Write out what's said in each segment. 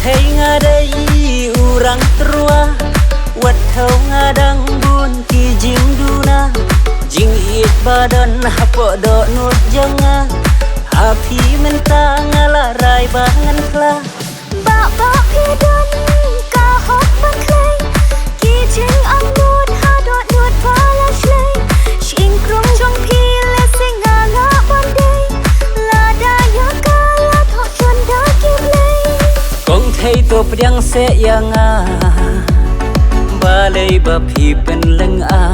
thấy nga đây urang trua wat thau nga dang bun ki jing duna jing it badan hapo do nut janga happy menta ngala rai bangan kla ba ba pi dan ka hot ban klei ki jing ang nut ha do nut pala shlei sing krong jong pi le singa la ban day la da ya ka la tho chon da ki plei kong thấy to priang se yanga ba lei ba phi pen leng a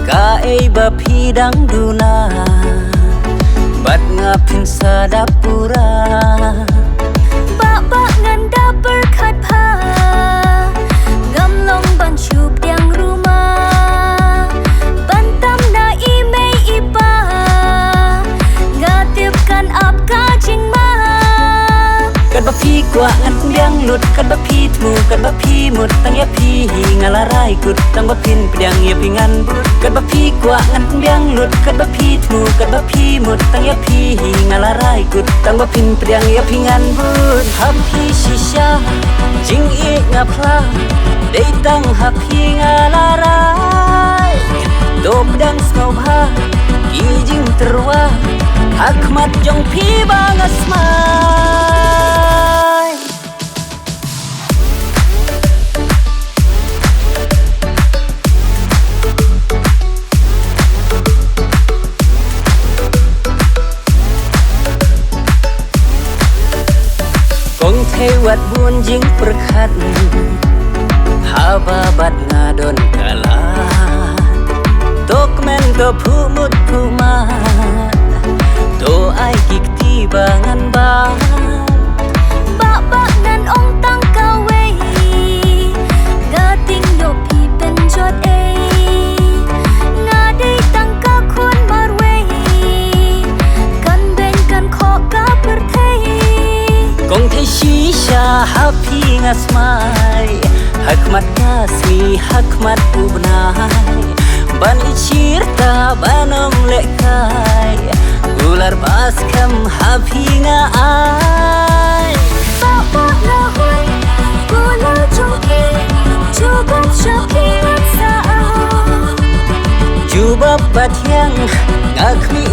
ka ei ba phi dang duna bat nga phin sa dapura ba ba ngan da per khat pha ngam long ban chup yang ruma ban tam na i mei i pa nga tip kan ap ka jing ma kan ba phi kwa ngan biang lut kan ba phi thu kan ba phi mut tang ya phi ngala rai kut tang ba phin priang ya pingan but kan ba phi kwa ngan biang lut kan ba phi thu kan ba phi mut tang ya phi ngala rai kut tang ba phin priang ya pingan but happy shisha jing i nga phla dei tang happy ngala rai dop dang snow ha ki jing terwa hakmat jong phi bangas mai kong thấy wat buồn jing perkhat haba bat ngadon kala tok men to phumut phuman to ai kik ti bangan ba ba ba ngan ong tang ka wei ga ting yo pi pen jot e nga dei tang ka khon mar wei kan ben kan kho ka per thei kong thấy shisha happy ngas mai hakmat kasmi hakmat ubnai ban ichirta banom lekai ular bas kam happy nga ai ba ba na hoi gula choke chubat shoki sa jubab batyang ngakmi